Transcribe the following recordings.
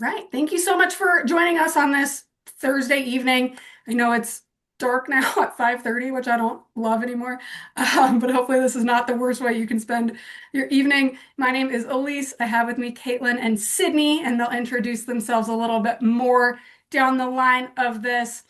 Right. Thank you so much for joining us on this Thursday evening. I know it's dark now at 5:30, which I don't love anymore. But hopefully this is not the worst way you can spend your evening. My name is Elise. I have with me Caitlin and Sydney, and they'll introduce themselves a little bit more down the line of this.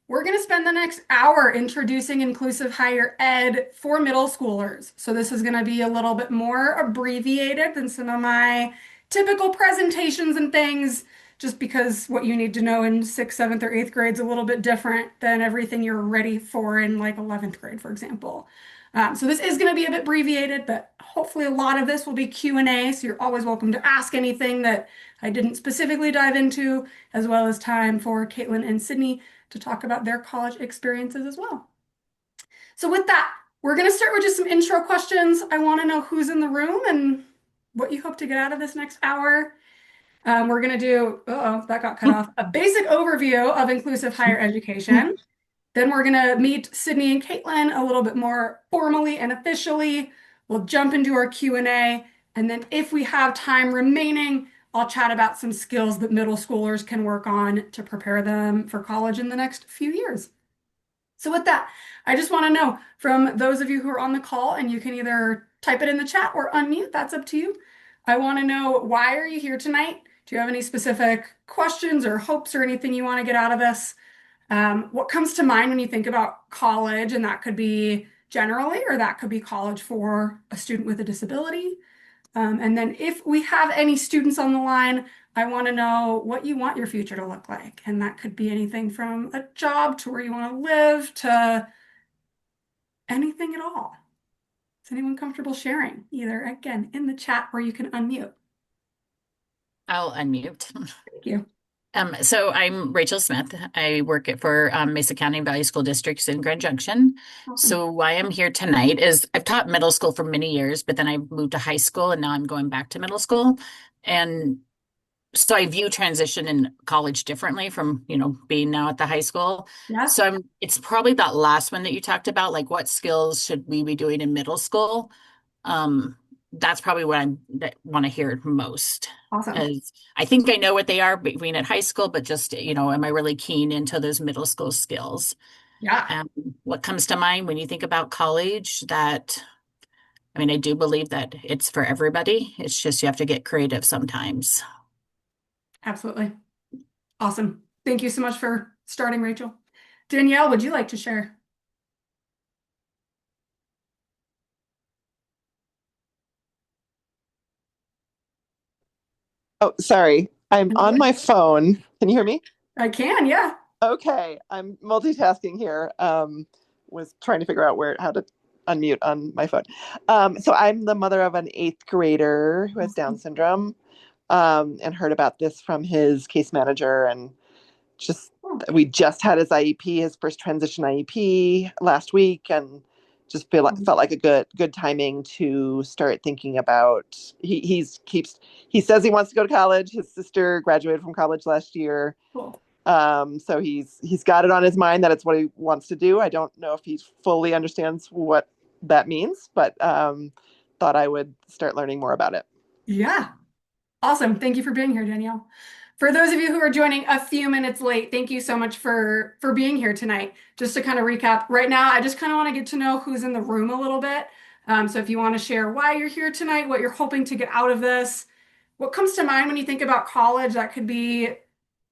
We're going to spend the next hour introducing inclusive higher ed for middle schoolers. So this is going to be a little bit more abbreviated than some of my typical presentations and things, just because what you need to know in sixth, seventh, or eighth grade is a little bit different than everything you're ready for in like 11th grade, for example. So this is going to be a bit abbreviated, but hopefully a lot of this will be Q&A, so you're always welcome to ask anything that I didn't specifically dive into, as well as time for Caitlin and Sydney to talk about their college experiences as well. So with that, we're going to start with just some intro questions. I want to know who's in the room and what you hope to get out of this next hour. We're going to do, that got cut off, a basic overview of inclusive higher education. Then we're going to meet Sydney and Caitlin a little bit more formally and officially. We'll jump into our Q&A. And then if we have time remaining, I'll chat about some skills that middle schoolers can work on to prepare them for college in the next few years. So with that, I just want to know from those of you who are on the call, and you can either type it in the chat or unmute, that's up to you. I want to know, why are you here tonight? Do you have any specific questions or hopes or anything you want to get out of this? What comes to mind when you think about college? And that could be generally, or that could be college for a student with a disability. And then if we have any students on the line, I want to know what you want your future to look like. And that could be anything from a job to where you want to live to anything at all. Is anyone comfortable sharing? Either, again, in the chat or you can unmute. I'll unmute. Thank you. So I'm Rachel Smith. I work for Mesa County Valley School Districts in Grand Junction. Awesome. So why I'm here tonight is I've taught middle school for many years, but then I moved to high school and now I'm going back to middle school. And so I view transition in college differently from, being now at the high school. Yeah, So it's probably that last one that you talked about, like what skills should we be doing in middle school? Um, that's probably what that want to hear most. awesome. As I think I know what they are between at high school, but just, am I really keen into those middle school skills? Yeah, Um, what comes to mind when you think about college that, I mean, I do believe that it's for everybody. It's just you have to get creative sometimes. absolutely. Awesome. Thank you so much for starting, Rachel. Danielle, would you like to share? Oh, sorry. I'm on my phone. Can you hear me? I can, yeah. Okay. I'm multitasking here. Was trying to figure out how to unmute on my phone. So I'm the mother of an eighth grader who has Down syndrome, and heard about this from his case manager, and just we just had his IEP, his first transition IEP last week, and just felt like a good timing to start thinking about. He says he wants to go to college. His sister graduated from college last year. Cool. So he's got it on his mind that it's what he wants to do. I don't know if he fully understands what that means, but thought I would start learning more about it. Yeah. Awesome. Thank you for being here, Danielle. For those of you who are joining a few minutes late, thank you so much for being here tonight. Just to kind of recap, right now, I just kind of want to get to know who's in the room a little bit. So if you want to share why you're here tonight, what you're hoping to get out of this, what comes to mind when you think about college, that could be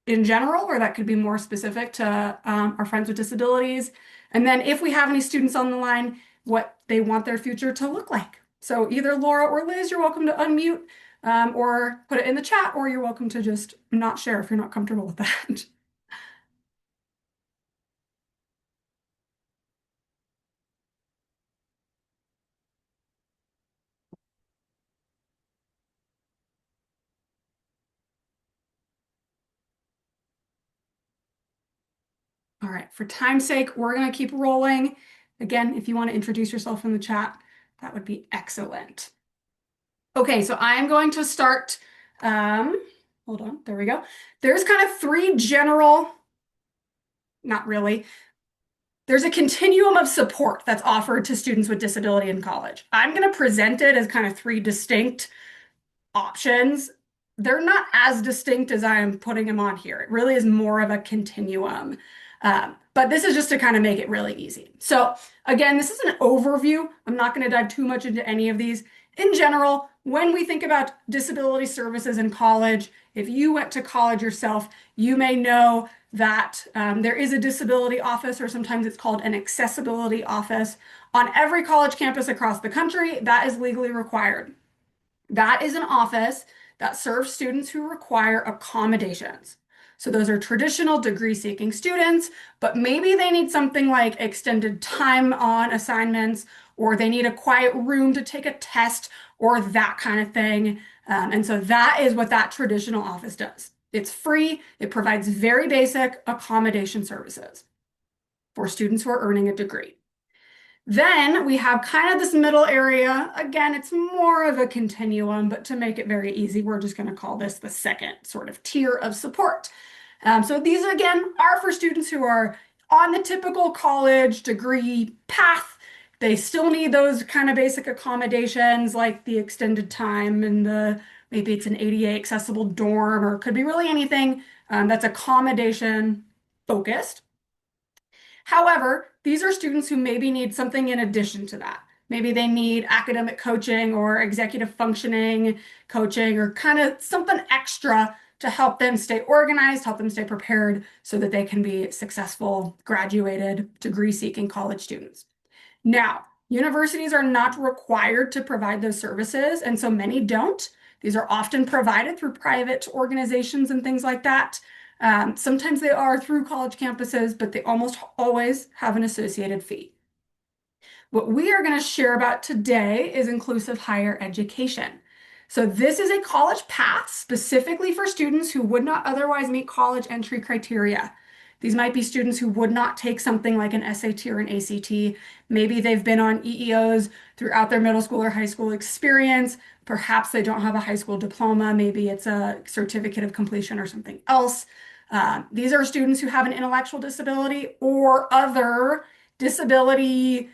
in general, or that could be more specific to our friends with disabilities. And then if we have any students on the line, what they want their future to look like. So either Laura or Liz, you're welcome to unmute or put it in the chat, or you're welcome to just not share if you're not comfortable with that. All right, for time's sake, we're going to keep rolling. Again, if you want to introduce yourself in the chat, that would be excellent. Okay, so I am going to start. Hold on, there we go. There's kind of three general, not really. There's a continuum of support that's offered to students with disability in college. I'm going to present it as kind of three distinct options. they're not as distinct as I'm putting them on here. It really is more of a continuum. But this is just to kind of make it really easy. So again, this is an overview. I'm not going to dive too much into any of these. In general, when we think about disability services in college, if you went to college yourself, you may know that there is a disability office, or sometimes it's called an accessibility office, on every college campus across the country. That is legally required. That is an office that serves students who require accommodations. So those are traditional degree-seeking students, but maybe they need something like extended time on assignments, or they need a quiet room to take a test, or that kind of thing. And so that is what that traditional office does. It's free. It provides very basic accommodation services for students who are earning a degree. Then we have kind of this middle area. Again, it's more of a continuum, but to make it very easy, we're just going to call this the second sort of tier of support. So these, again, are for students who are on the typical college degree path. They still need those kind of basic accommodations like the extended time and maybe it's an ADA accessible dorm, or it could be really anything that's accommodation focused. However, these are students who maybe need something in addition to that. Maybe they need academic coaching or executive functioning coaching, or kind of something extra to help them stay organized, help them stay prepared so that they can be successful, graduated, degree-seeking college students. Now, universities are not required to provide those services, and so many don't. These are often provided through private organizations and things like that. Sometimes they are through college campuses, but they almost always have an associated fee. What we are going to share about today is inclusive higher education. So this is a college path specifically for students who would not otherwise meet college entry criteria. These might be students who would not take something like an SAT or an ACT. Maybe they've been on EEOs throughout their middle school or high school experience. Perhaps they don't have a high school diploma. Maybe it's a certificate of completion or something else. These are students who have an intellectual disability or other disability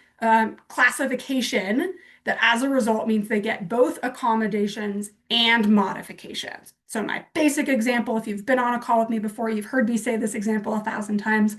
classification that as a result means they get both accommodations and modifications. So my basic example, if you've been on a call with me before, you've heard me say this example 1,000 times.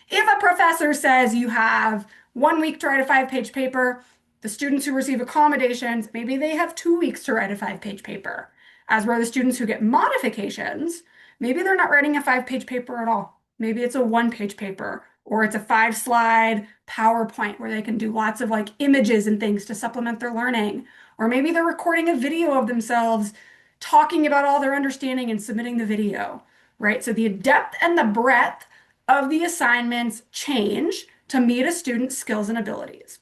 If a professor says you have 1 week to write a 5-page paper, the students who receive accommodations, maybe they have 2 weeks to write a 5-page paper. As where the students who get modifications, maybe they're not writing a 5-page paper at all. Maybe it's a 1-page paper, or it's a 5-slide PowerPoint where they can do lots of like images and things to supplement their learning. Or maybe they're recording a video of themselves talking about all their understanding and submitting the video, right? So the depth and the breadth of the assignments change to meet a student's skills and abilities.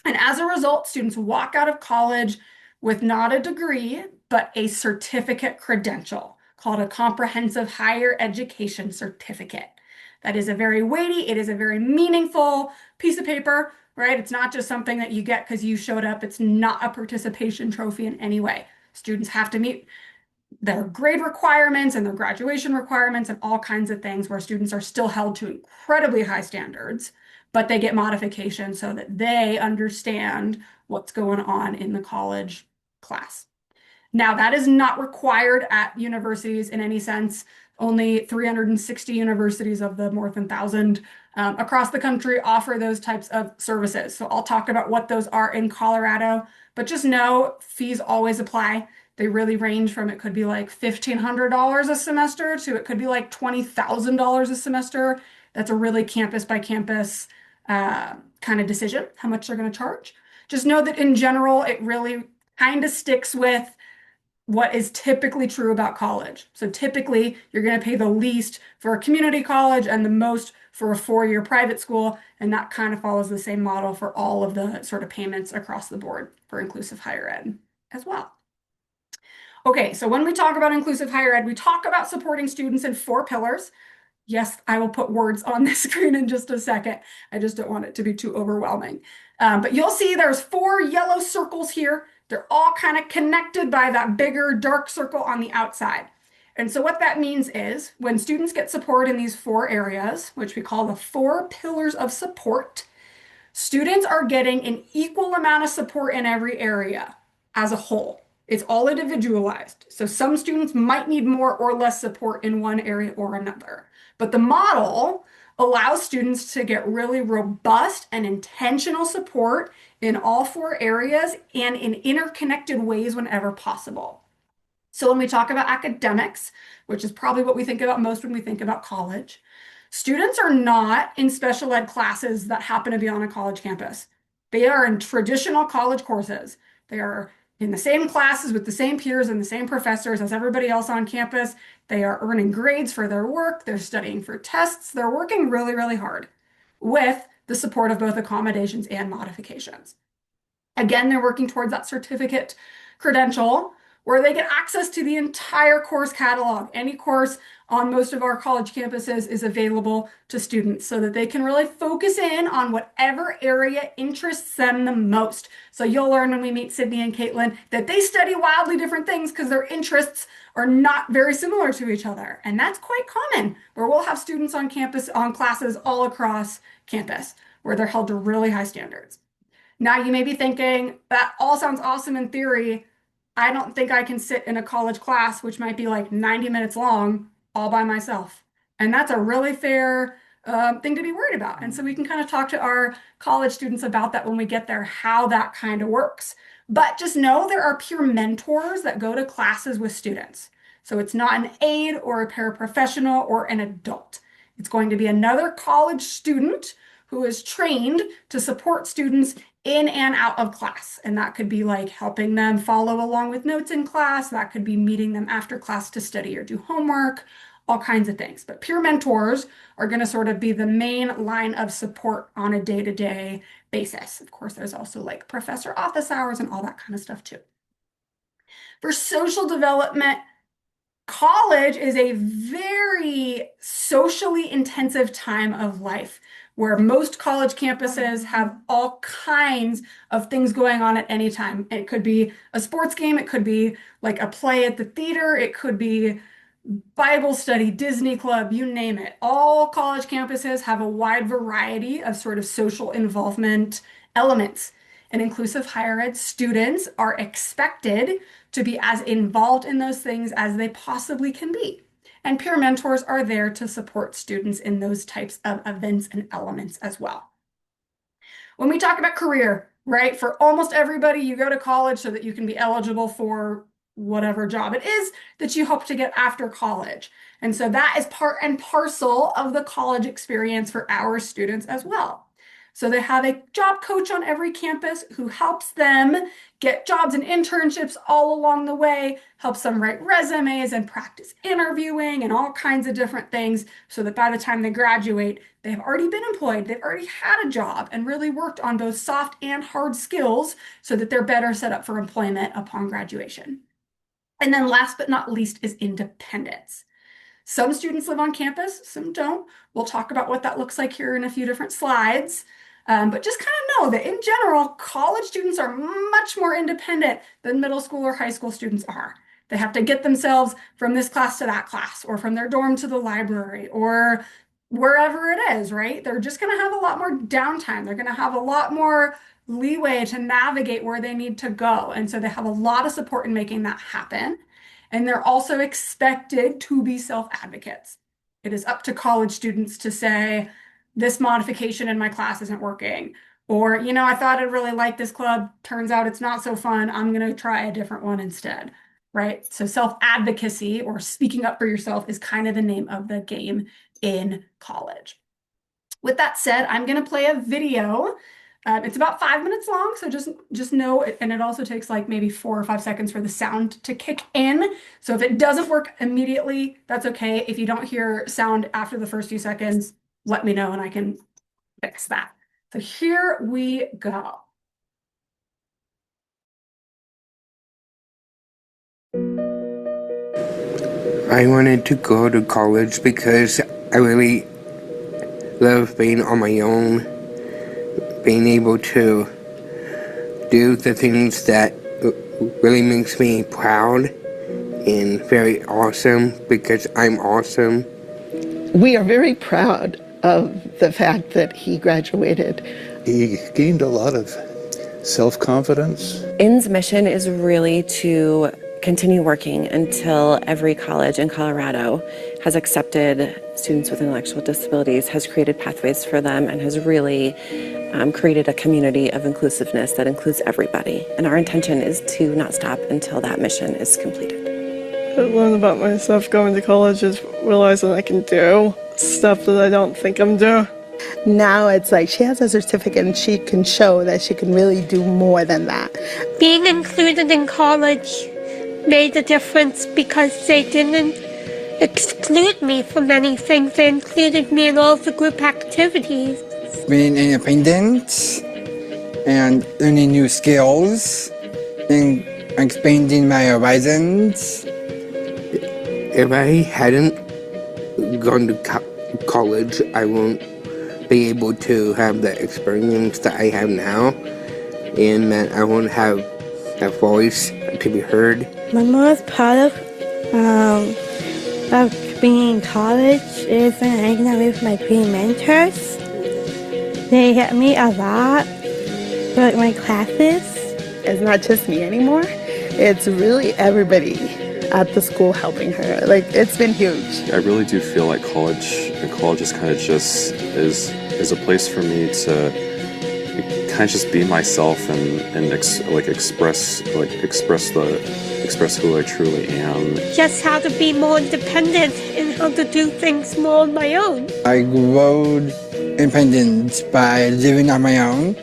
And as a result, students walk out of college with not a degree, but a certificate credential called a comprehensive higher education certificate. That is a very weighty, it is a very meaningful piece of paper, right? It's not just something that you get because you showed up. It's not a participation trophy in any way. Students have to meet their grade requirements and their graduation requirements and all kinds of things where students are still held to incredibly high standards, but they get modifications so that they understand what's going on in the college class. Now, that is not required at universities in any sense. Only 360 universities of the more than 1,000 across the country offer those types of services. So I'll talk about what those are in Colorado, but just know fees always apply. They really range from, it could be like $1,500 a semester to it could be like $20,000 a semester. That's a really campus by campus kind of decision, how much they're going to charge. Just know that in general, it really kind of sticks with what is typically true about college. So typically, you're going to pay the least for a community college and the most for a 4-year private school, and that kind of follows the same model for all of the sort of payments across the board for inclusive higher ed as well. Okay, so when we talk about inclusive higher ed, we talk about supporting students in 4 pillars. Yes, I will put words on the screen in just a second. I just don't want it to be too overwhelming. But you'll see there's 4 yellow circles here. They're all kind of connected by that bigger dark circle on the outside. And so what that means is when students get support in these 4 areas, which we call the 4 pillars of support, students are getting an equal amount of support in every area as a whole. It's all individualized. So some students might need more or less support in one area or another. But the model allows students to get really robust and intentional support in all four areas and in interconnected ways whenever possible. So when we talk about academics, which is probably what we think about most when we think about college, students are not in special ed classes that happen to be on a college campus. They are in traditional college courses. They are in the same classes with the same peers and the same professors as everybody else on campus. They are earning grades for their work. They're studying for tests. They're working really, really hard with the support of both accommodations and modifications. Again, they're working towards that certificate credential where they get access to the entire course catalog. Any course on most of our college campuses is available to students so that they can really focus in on whatever area interests them the most. So you'll learn when we meet Sydney and Caitlin that they study wildly different things because their interests are not very similar to each other. And that's quite common, where we'll have students on campus on classes all across campus where they're held to really high standards. Now you may be thinking, that all sounds awesome in theory. I don't think I can sit in a college class, which might be like 90 minutes long, all by myself. And that's a really fair thing to be worried about. And so we can kind of talk to our college students about that when we get there, how that kind of works. But just know there are peer mentors that go to classes with students. So it's not an aide or a paraprofessional or an adult. It's going to be another college student who is trained to support students in and out of class. And that could be like helping them follow along with notes in class. That could be meeting them after class to study or do homework, all kinds of things. But peer mentors are going to sort of be the main line of support on a day-to-day basis. Of course, there's also like professor office hours and all that kind of stuff too. For social development, college is a very socially intensive time of life where most college campuses have all kinds of things going on at any time. It could be a sports game, it could be like a play at the theater, it could be Bible study, Disney club, you name it. All college campuses have a wide variety of sort of social involvement elements. And inclusive higher ed students are expected to be as involved in those things as they possibly can be. And peer mentors are there to support students in those types of events and elements as well. When we talk about career, right, for almost everybody, you go to college so that you can be eligible for whatever job it is that you hope to get after college. And so that is part and parcel of the college experience for our students as well. So they have a job coach on every campus who helps them get jobs and internships all along the way, helps them write resumes and practice interviewing and all kinds of different things so that by the time they graduate, they've already been employed, they've already had a job and really worked on both soft and hard skills so that they're better set up for employment upon graduation. And then last but not least is independence. Some students live on campus, some don't. We'll talk about what that looks like here in a few different slides. But just kind of know that in general, college students are much more independent than middle school or high school students are. They have to get themselves from this class to that class, or from their dorm to the library, or wherever it is, right? They're just going to have a lot more downtime. They're going to have a lot more leeway to navigate where they need to go. And so they have a lot of support in making that happen. And they're also expected to be self-advocates. It is up to college students to say, this modification in my class isn't working. Or, you know, I thought I'd really like this club. Turns out it's not so fun. I'm going to try a different one instead, right? So self-advocacy or speaking up for yourself is kind of the name of the game in college. With that said, I'm going to play a video. It's about 5 minutes long, so just know, and it also takes like maybe 4 or 5 seconds for the sound to kick in. So if it doesn't work immediately, that's okay. If you don't hear sound after the first few seconds, let me know and I can fix that. So here we go. I wanted to go to college because I really love being on my own, being able to do the things that really makes me proud and very awesome because I'm awesome. We are very proud of the fact that he graduated. He gained a lot of self-confidence. IN's mission is really to continue working until every college in Colorado has accepted students with intellectual disabilities, has created pathways for them, and has really created a community of inclusiveness that includes everybody. And our intention is to not stop until that mission is completed. I learned about myself going to college is realizing I can do stuff that I don't think I'm doing. Now it's like she has a certificate and she can show that she can really do more than that. Being included in college made a difference because they didn't exclude me from anything. They included me in all the group activities. Being independent and learning new skills and expanding my horizons. If I hadn't gone to college, I won't be able to have the experience that I have now, and that I won't have a voice to be heard. My most proud of being in college is when I hang out with my three mentors. They help me a lot with my classes. It's not just me anymore. It's really everybody at the school helping her. Like, it's been huge. I really do feel like college is kind of just is a place for me to kind of just be myself and express who I truly am. Just how to be more independent and how to do things more on my own. I grew independent by living on my own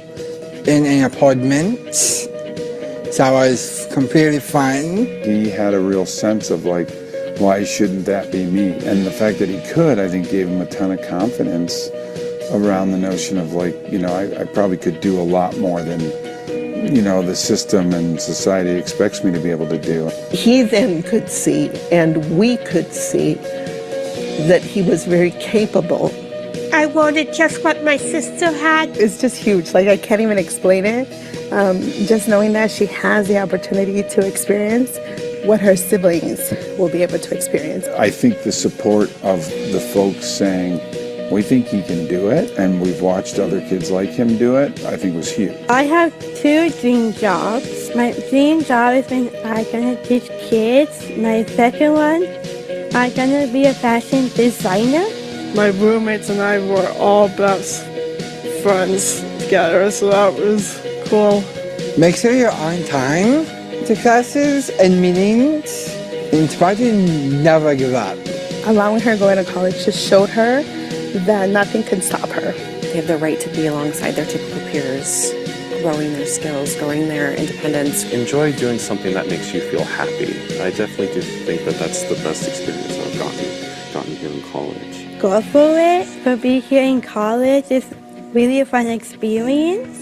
in an apartment. So I was completely fine. He had a real sense of like, why shouldn't that be me? And the fact that he could, I think, gave him a ton of confidence around the notion of like, I probably could do a lot more than, the system and society expects me to be able to do. He then could see, and we could see, that he was very capable. I wanted just what my sister had. It's just huge. Like, I can't even explain it. Just knowing that she has the opportunity to experience what her siblings will be able to experience. I think the support of the folks saying, we think he can do it, and we've watched other kids like him do it, I think was huge. I have two dream jobs. My dream job is when I'm going to teach kids. My second one, I'm going to be a fashion designer. My roommates and I were all best friends together, so that was cool. Make sure you're on time to classes and meetings and try to never give up. Allowing her going to college just showed her that nothing can stop her. They have the right to be alongside their typical peers, growing their skills, growing their independence. Enjoy doing something that makes you feel happy. I definitely do think that that's the best experience I've gotten here in college. Go for it. For being here in college is really a fun experience.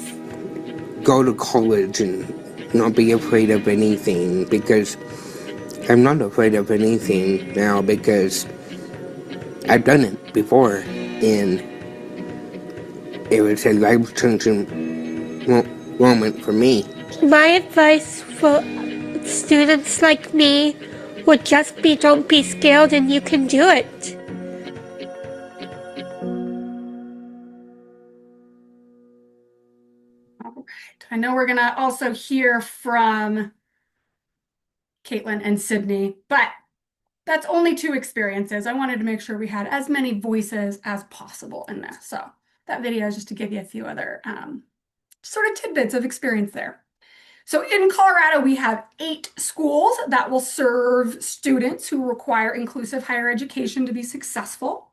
Go to college and not be afraid of anything, because I'm not afraid of anything now because I've done it before, and it was a life-changing moment for me. My advice for students like me would just be don't be scared and you can do it. All right. I know we're going to also hear from Caitlin and Sydney, but that's only two experiences. I wanted to make sure we had as many voices as possible in this. So that video is just to give you a few other sort of tidbits of experience there. So in Colorado, we have 8 schools that will serve students who require inclusive higher education to be successful.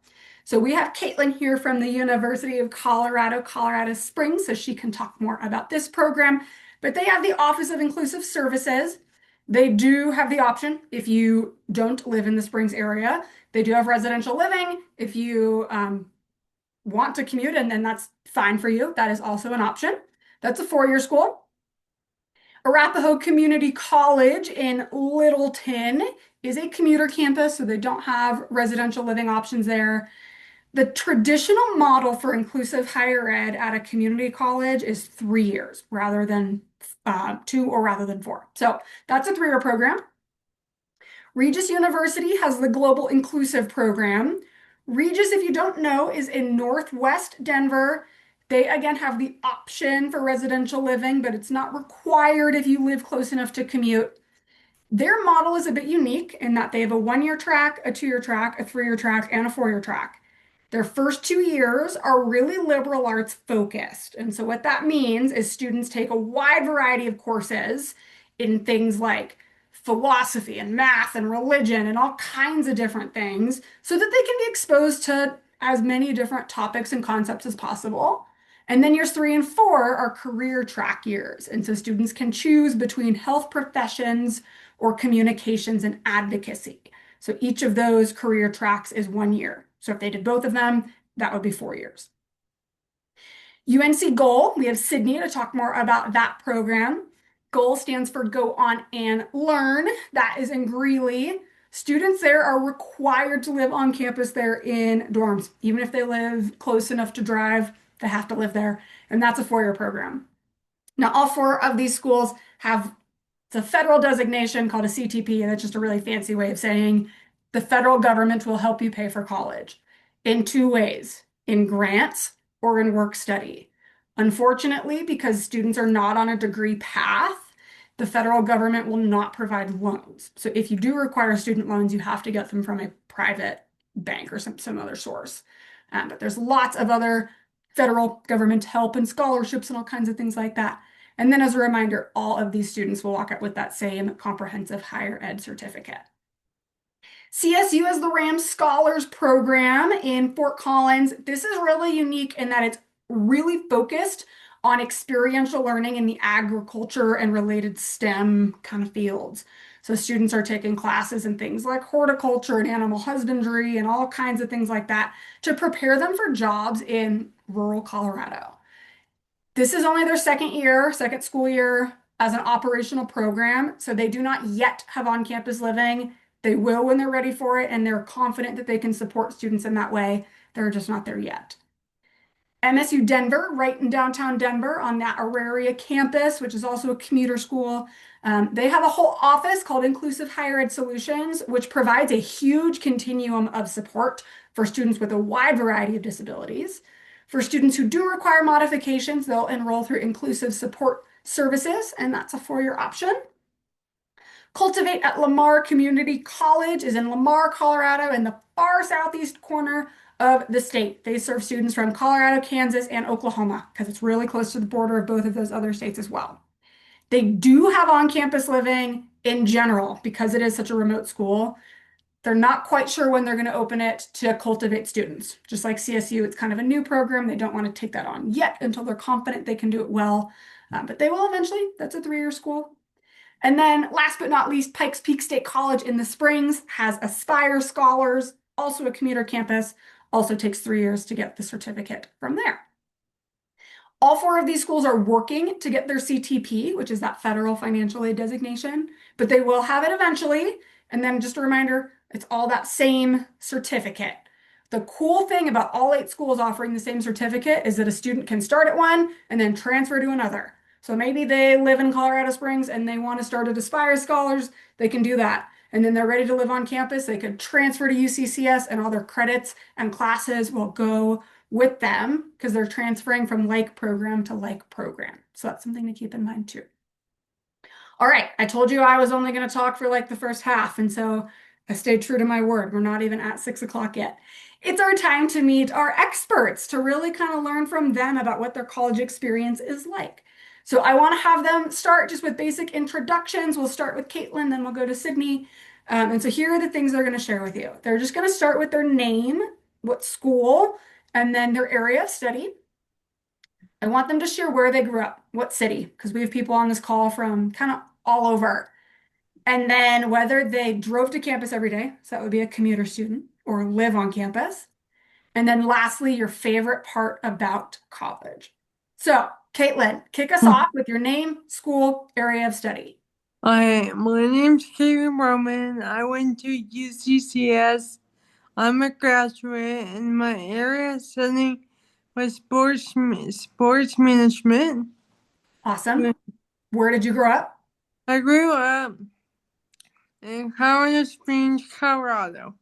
So we have Caitlin here from the University of Colorado, Colorado Springs, so she can talk more about this program. But they have the Office of Inclusive Services. They do have the option, if you don't live in the Springs area, they do have residential living. If you want to commute, and then that's fine for you, that is also an option. That's a 4-year school. Arapahoe Community College in Littleton is a commuter campus, so they don't have residential living options there. The traditional model for inclusive higher ed at a community college is 3 years rather than 2 or rather than 4. So that's a 3-year program. Regis University has the Global Inclusive Program. Regis, if you don't know, is in Northwest Denver. They again have the option for residential living, but it's not required if you live close enough to commute. Their model is a bit unique in that they have a 1-year track, a 2-year track, a 3-year track, and a 4-year track. Their first 2 years are really liberal arts focused. And so what that means is students take a wide variety of courses in things like philosophy and math and religion and all kinds of different things so that they can be exposed to as many different topics and concepts as possible. And then years 3 and 4 are career track years. And so students can choose between health professions or communications and advocacy. So each of those career tracks is 1 year. So if they did both of them, that would be 4 years. UNC Goal, we have Sydney to talk more about that program. Goal stands for Go On and Learn. That is in Greeley. Students there are required to live on campus there in dorms. Even if they live close enough to drive, they have to live there. And that's a 4-year program. Now, all 4 of these schools have the federal designation called a CTP, and that's just a really fancy way of saying the federal government will help you pay for college in 2 ways, in grants or in work study. Unfortunately, because students are not on a degree path, the federal government will not provide loans. So if you do require student loans, you have to get them from a private bank or some other source. But there's lots of other federal government help and scholarships and all kinds of things like that. And then as a reminder, all of these students will walk out with that same comprehensive higher ed certificate. CSU is the Rams Scholars Program in Fort Collins. This is really unique in that it's really focused on experiential learning in the agriculture and related STEM kind of fields. So students are taking classes in things like horticulture and animal husbandry and all kinds of things like that to prepare them for jobs in rural Colorado. This is only their second school year as an operational program, so they do not yet have on-campus living. They will when they're ready for it, and they're confident that they can support students in that way. They're just not there yet. MSU Denver, right in downtown Denver on that Auraria campus, which is also a commuter school. They have a whole office called Inclusive Higher Ed Solutions, which provides a huge continuum of support for students with a wide variety of disabilities. For students who do require modifications, they'll enroll through Inclusive Support Services, and that's a 4-year option. Cultivate at Lamar Community College is in Lamar, Colorado, in the far southeast corner of the state. They serve students from Colorado, Kansas, and Oklahoma because it's really close to the border of both of those other states as well. They do have on-campus living in general because it is such a remote school. They're not quite sure when they're going to open it to cultivate students. Just like CSU, it's kind of a new program. They don't want to take that on yet until they're confident they can do it well. But they will eventually. That's a 3-year school. And then last but not least, Pikes Peak State College in the Springs has Aspire Scholars, also a commuter campus, also takes 3 years to get the certificate from there. All 4 of these schools are working to get their CTP, which is that federal financial aid designation, but they will have it eventually. And then just a reminder, it's all that same certificate. The cool thing about all 8 schools offering the same certificate is that a student can start at one and then transfer to another. So maybe they live in Colorado Springs and they want to start at Aspire Scholars, they can do that. And then they're ready to live on campus, they could transfer to UCCS and all their credits and classes will go with them because they're transferring from like program to like program. So that's something to keep in mind too. All right, I told you I was only going to talk for like the first half, and so I stayed true to my word. We're not even at 6 o'clock yet. It's our time to meet our experts to really kind of learn from them about what their college experience is like. So I want to have them start just with basic introductions. We'll start with Caitlin, then we'll go to Sydney. And so here are the things they're going to share with you. They're just going to start with their name, what school, and then their area of study. I want them to share where they grew up, what city, because we have people on this call from kind of all over. And then whether they drove to campus every day, so that would be a commuter student, or live on campus. And then lastly, your favorite part about college. So, Caitlin, kick us off with your name, school, area of study. Hi, my name's Caitlin Roman. I went to UCCS. I'm a graduate, and my area of study was sports management. Awesome. Where did you grow up? I grew up in Colorado Springs, Colorado.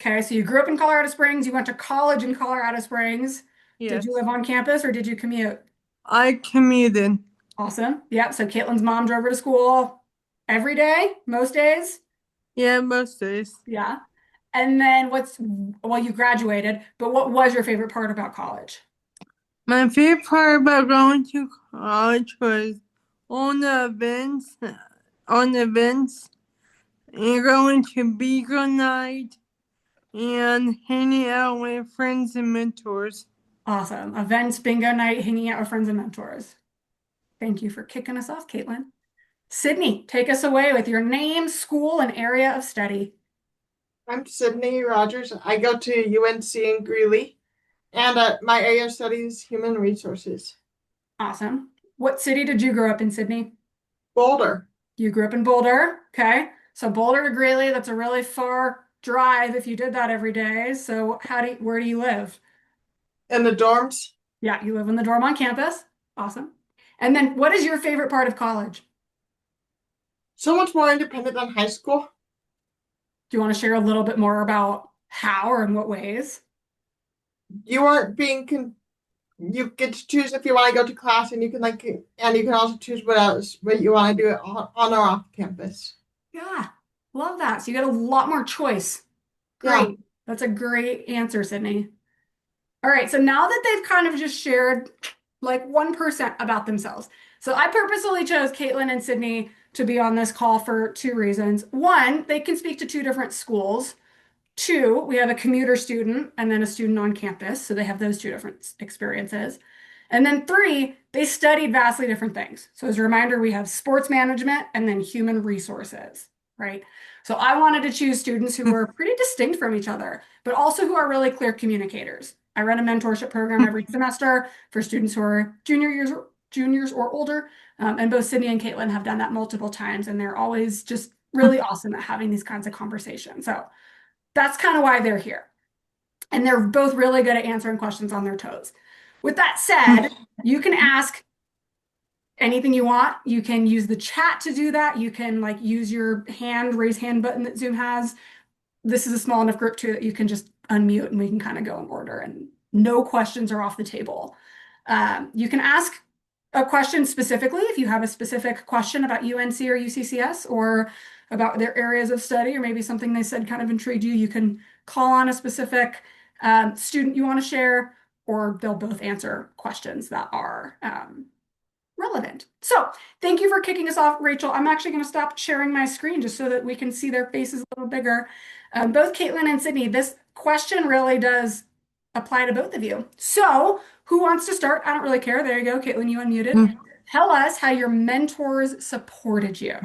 Okay, so you grew up in Colorado Springs. You went to college in Colorado Springs. Did you Yes. live on campus or did you commute? I commuted. Awesome. Yep. So Caitlin's mom drove her to school every day, most days. Yeah, most days. Yeah. And then well, you graduated, but what was your favorite part about college? My favorite part about going to college was on the events, and going to Beagle Night and hanging out with friends and mentors. Awesome. Events, bingo night, hanging out with friends and mentors. Thank you for kicking us off, Caitlin. Sydney, take us away with your name, school, and area of study. I'm Sydney Rogers. I go to UNC in Greeley, and my area of study is human resources. Awesome. What city did you grow up in, Sydney? Boulder. You grew up in Boulder. Okay. So Boulder to Greeley, that's a really far drive if you did that every day. So where do you live? In the dorms. Yeah, you live in the dorm on campus. Awesome. And then what is your favorite part of college? So much more independent than high school. Do you want to share a little bit more about how or in what ways? You aren't being you get to choose if you want to go to class, and you can also choose what you want to do on or off campus. Yeah, love that. So you got a lot more choice. Great. Yeah. That's a great answer, Sydney. All right, so now that they've kind of just shared like 1% about themselves. So I purposely chose Caitlin and Sydney to be on this call for two reasons. One, they can speak to two different schools. Two, we have a commuter student and then a student on campus. So they have those two different experiences. And then three, they studied vastly different things. So as a reminder, we have sports management and then human resources, right? So I wanted to choose students who were pretty distinct from each other, but also who are really clear communicators. I run a mentorship program every semester for students who are juniors or older. And both Sydney and Caitlin have done that multiple times. And they're always just really awesome at having these kinds of conversations. So that's kind of why they're here. And they're both really good at answering questions on their toes. With that said, you can ask anything you want. You can use the chat to do that. You can use your raise hand button that Zoom has. This is a small enough group too that you can just unmute and we can kind of go in order and no questions are off the table. You can ask a question specifically if you have a specific question about UNC or UCCS or about their areas of study, or maybe something they said kind of intrigued you. You can call on a specific student you want to share, or they'll both answer questions that are relevant. So thank you for kicking us off, Rachel. I'm actually going to stop sharing my screen just so that we can see their faces a little bigger. Both Caitlin and Sydney, this question really does apply to both of you. So who wants to start? I don't really care. There you go. Caitlin, you unmuted. Tell us how your mentors supported you.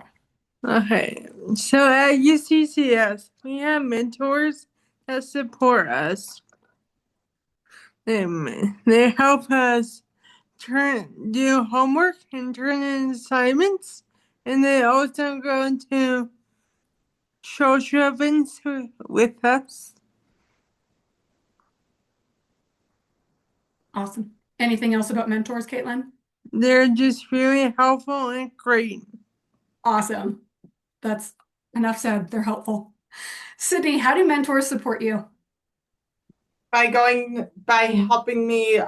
Okay, so at UCCS, we have mentors that support us. They help us do homework and turn in assignments, and they also go to social events with us. Awesome. Anything else about mentors, Caitlin? They're just really helpful and great. Awesome. That's enough said. They're helpful. Sydney, how do mentors support you? By helping me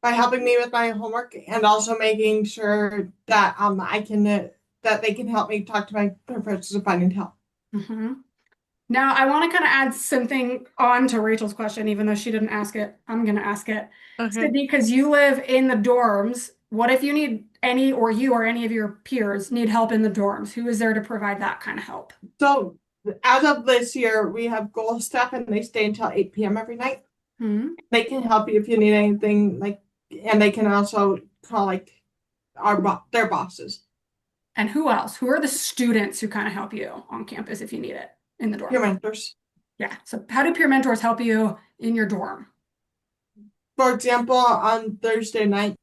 with my homework, and also making sure that that they can help me talk to my professors if I need help. Mm-hmm. Now, I want to kind of add something on to Rachel's question, even though she didn't ask it. I'm going to ask it. Okay. Sydney, because you live in the dorms, what if you need you or any of your peers need help in the dorms? Who is there to provide that kind of help? So as of this year, we have goal staff, and they stay until 8 p.m. every night. Mm-hmm. They can help you if you need anything, and they can also call their bosses. And who else? Who are the students who kind of help you on campus if you need it in the dorm? Peer mentors. Yeah. So how do peer mentors help you in your dorm? For example, on Thursday nights,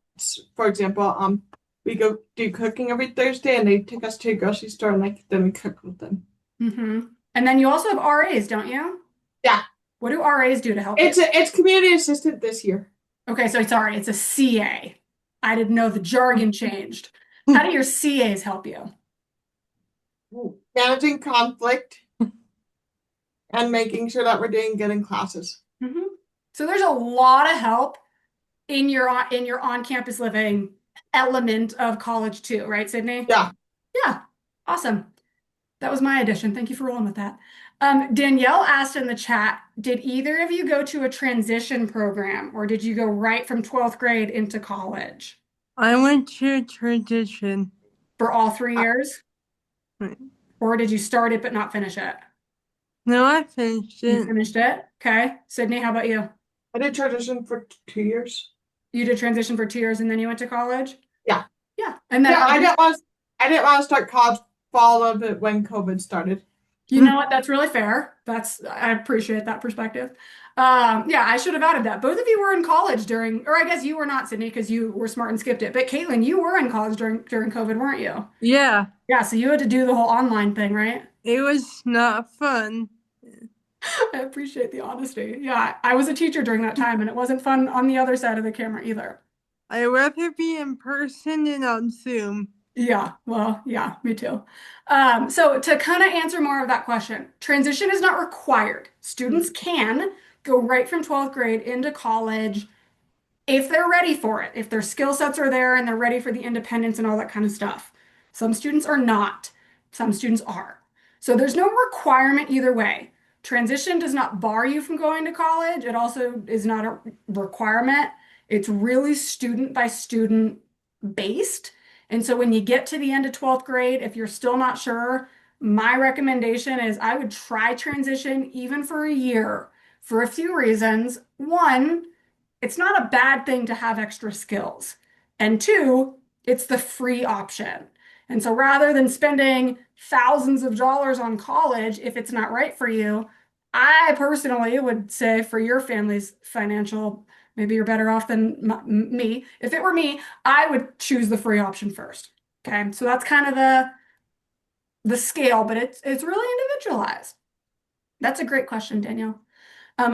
we go do cooking every Thursday, and they take us to a grocery store, and then we cook with them. Mm-hmm. And then you also have RAs, don't you? Yeah. What do RAs do to help you? It's community assistant this year. Okay, so sorry, it's a CA. I didn't know the jargon changed. How do your CAs help you? Managing conflict and making sure that we're doing good in classes. Mm-hmm. So there's a lot of help in your on-campus living element of college too, right, Sydney? Yeah. Yeah. Awesome. That was my addition. Thank you for rolling with that. Danielle asked in the chat, did either of you go to a transition program or did you go right from 12th grade into college I went to transition. for all 3 years? Right. Or did you start it but not finish it? No, I finished You it. finished it? Okay. Sydney, how about you? I did transition for 2 years. You did transition for 2 years and then you went to college? Yeah. Yeah. And then Yeah, I didn't want to start college fall of it when COVID started. you know what? That's really fair. I appreciate that perspective. Yeah, I should have added that. Both of you were in college during, or I guess you were not, Sydney, because you were smart and skipped it. But Caitlin, you were in college during COVID, weren't you? Yeah, Yeah, so you had to do the whole online thing, right? it was not fun. I appreciate the honesty. Yeah, I was a teacher during that time, and it wasn't fun on the other side of the camera either. I'd rather be in person than on Zoom. Yeah, well, yeah, me too. So to kind of answer more of that question, transition is not required. Students can go right from 12th grade into college if they're ready for it, if their skill sets are there and they're ready for the independence and all that kind of stuff. Some students are not, some students are. So there's no requirement either way. Transition does not bar you from going to college. It also is not a requirement. It's really student by student based. And so when you get to the end of 12th grade, if you're still not sure, my recommendation is I would try transition even for a year for a few reasons. One, it's not a bad thing to have extra skills. And two, it's the free option. And so rather than spending thousands of dollars on college, if it's not right for you, I personally would say for your family's financial, maybe you're better off than me. If it were me, I would choose the free option first. Okay, so that's kind of the scale, but it's really individualized. That's a great question, Danielle.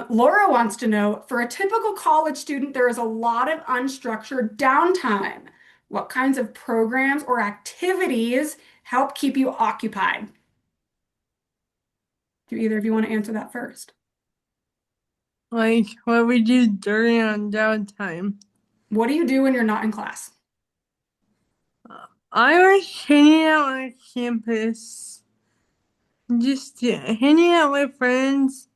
Laura wants to know, for a typical college student, there is a lot of unstructured downtime. What kinds of programs or activities help keep you occupied? Do either of you want to answer that first? Like what we do during our downtime. What do you do when you're not in class? I was hanging out on campus, just hanging out with friends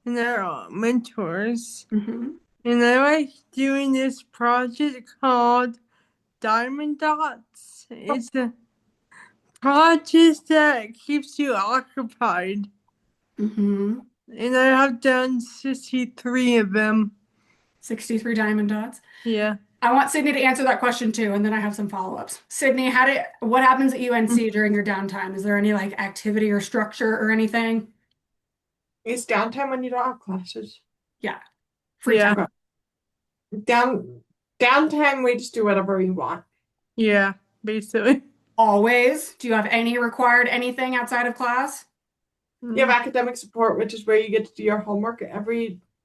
and our mentors. Mm-hmm. And I was doing this project called Diamond Dots. It's a project that keeps you occupied. Mm-hmm. And I have done 63 of them. 63 diamond dots. Yeah. I want Sydney to answer that question too, and then I have some follow-ups. Sydney, what happens at UNC during your downtime? Is there any like activity or structure or anything? It's downtime when you don't have classes. Yeah. Free time. Downtime, we just do whatever we want. Yeah, basically. Always? Do you have any required anything outside of class? You have academic support, which is where you get to do your homework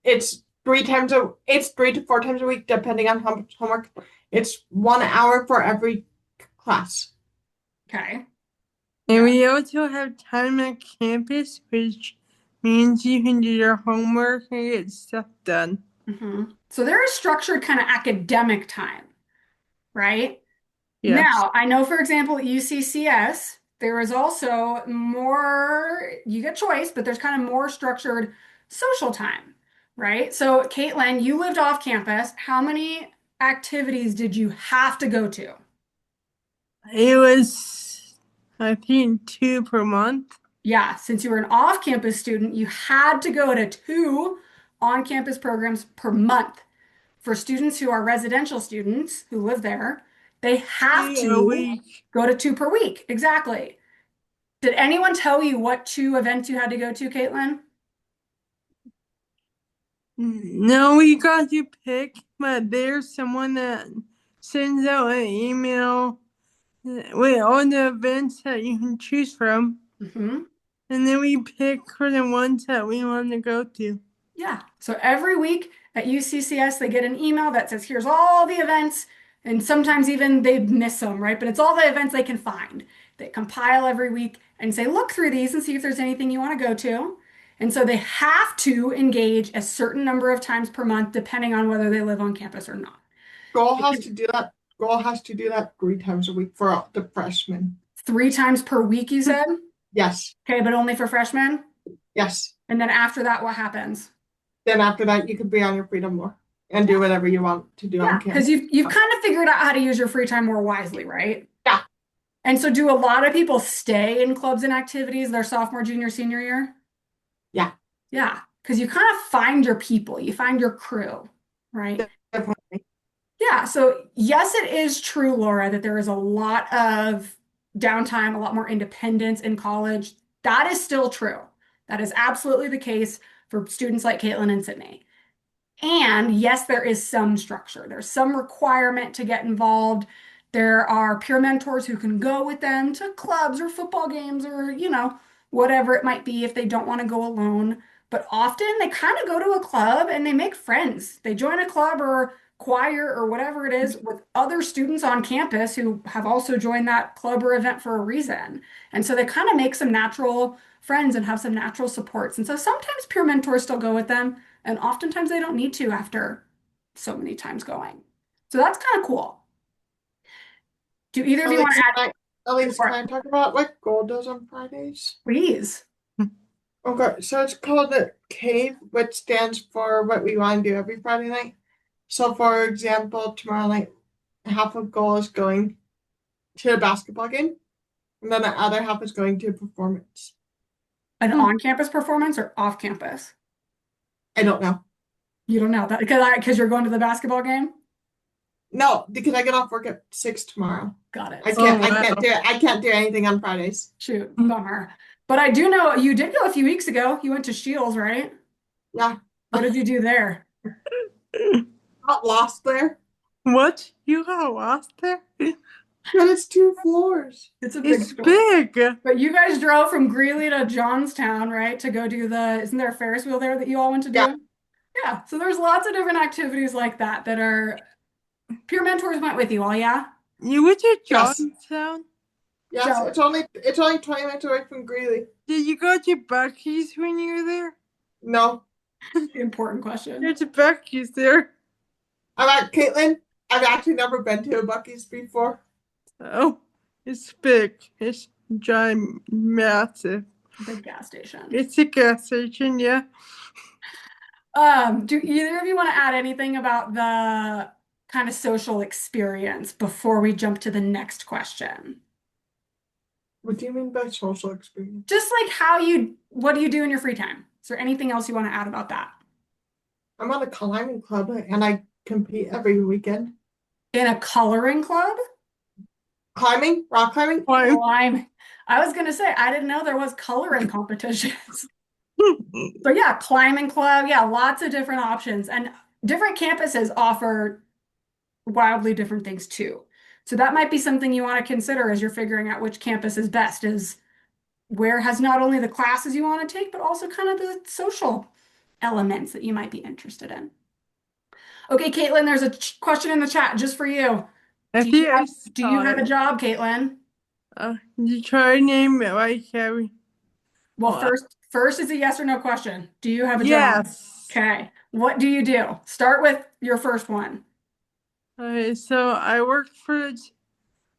it's 3 to 4 times a week, depending on how much homework. It's 1 hour for every class. Okay. And we also have time at campus, which means you can do your homework and get stuff done. Mm-hmm. So there is structured kind of academic time, right? Yes. Now, I know, for example, at UCCS, there is also more, you get choice, but there's kind of more structured social time, right? So, Caitlin, you lived off campus. How many activities did you have to go to? It was, I think, 2 per month. Yeah, since you were an off-campus student, you had to go to 2 on-campus programs per month. For students who are residential students who live there, they have to go to 2 per week. Exactly. Did anyone tell you what 2 events you had to go to, Caitlin? No, we got to pick, but there's someone that sends out an email with all the events that you can choose from. Mm-hmm. And then we pick for the ones that we want to go to. Yeah. So every week at UCCS, they get an email that says, here's all the events. And sometimes even they miss them, right? But it's all the events they can find. They compile every week and say, look through these and see if there's anything you want to go to. And so they have to engage a certain number of times per month, depending on whether they live on campus or not. Goal has to do that. Goal has to do that 3 times a week for the freshmen. 3 times per week, you said? Yes. Okay, but only for freshmen? Yes. And then after that, what happens? Then after that, you can be on your freedom more and do whatever you want to do on campus. Because you've kind of figured out how to use your free time more wisely, right? Yeah. And so do a lot of people stay in clubs and activities their sophomore, junior, senior year? Yeah. Yeah, because you kind of find your people, you find your crew, right? Definitely. Yeah, so yes, it is true, Laura, that there is a lot of downtime, a lot more independence in college. That is still true. That is absolutely the case for students like Caitlin and Sydney. And yes, there is some structure. There's some requirement to get involved. There are peer mentors who can go with them to clubs or football games or, whatever it might be if they don't want to go alone. But often they kind of go to a club and they make friends. They join a club or choir or whatever it is with other students on campus who have also joined that club or event for a reason. And so they kind of make some natural friends and have some natural supports. And so sometimes peer mentors still go with them, and oftentimes they don't need to after so many times going. So that's kind of cool. Do either of you want to add? Elise, can I talk about what Goal does on Fridays? Please. Okay, so it's called the CAVE, which stands for what we want to do every Friday night. So, for example, tomorrow night, half of Goal is going to a basketball game, and then the other half is going to a performance. An on-campus performance or off-campus? I don't know. You don't know that because you're going to the basketball game? No, because I get off work at 6 tomorrow. Got it. I can't do anything on Fridays. Shoot, bummer. But I do know you did go a few weeks ago. You went to Shields, right? Yeah. What did you do there? Got lost there. What? You got lost there? But it's 2 floors. It's a big school. Big. But you guys drove from Greeley to Johnstown, right? To go do isn't there a Ferris wheel there that you all went to do? Yeah. Yeah. So there's lots of different activities like that are peer mentors went with you all, yeah? You went to Johnstown? Yes, it's only 20 minutes away from Greeley. Did you go to Buc-ee's when you were there? No. Important question. There's a Buc-ee's there. Caitlin, I've actually never been to a Buc-ee's before. Oh, it's big. It's giant, massive. Big gas station. It's a gas station, yeah. Do either of you want to add anything about the kind of social experience before we jump to the next question? What do you mean by social experience? Just like what do you do in your free time? Is there anything else you want to add about that? I'm on a climbing club and I compete every weekend. In a coloring club? Climbing? Rock climbing? Climbing. I was going to say, I didn't know there was coloring competitions. But yeah, climbing club. Yeah, lots of different options. And different campuses offer wildly different things too. So that might be something you want to consider as you're figuring out which campus is best, is where has not only the classes you want to take, but also kind of the social elements that you might be interested in. Okay, Caitlin, there's a question in the chat just for you. Do you have a job, Caitlin? You try to name it like Harry. Well, first is a yes or no question. Do you have a job? Yes. Okay. What do you do? Start with your first one. So I work for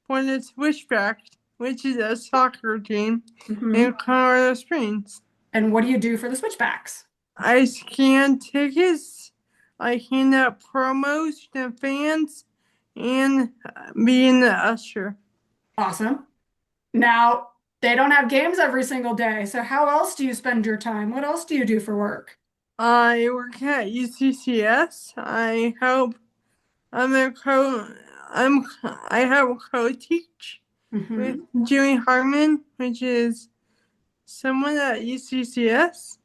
the Switchbacks, which is a soccer team in Colorado Springs. And what do you do for the Switchbacks? I scan tickets, I hand out promos to fans, and being the usher. Awesome. Now, they don't have games every single day, so how else do you spend your time? What else do you do for work? I work at UCCS. I help. I help co-teach with Jimmy Harmon, which is someone at UCCS.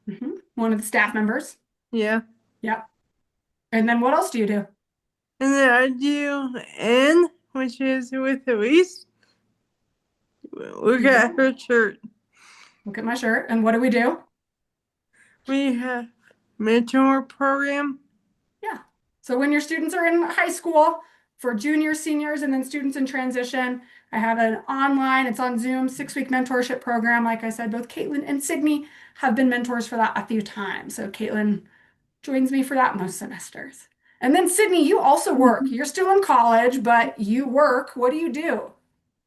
One of the staff members. Yeah. Yep. And then what else do you do? And then I do N, which is with Elise. Look at her shirt. Look at my shirt. And what do we do? We have mentor program. Yeah. So when your students are in high school, for juniors, seniors, and then students in transition, I have an online, it's on Zoom, 6-week mentorship program. Like I said, both Caitlin and Sydney have been mentors for that a few times. So Caitlin joins me for that most semesters. And then Sydney, you also work. You're still in college, but you work. What do you do?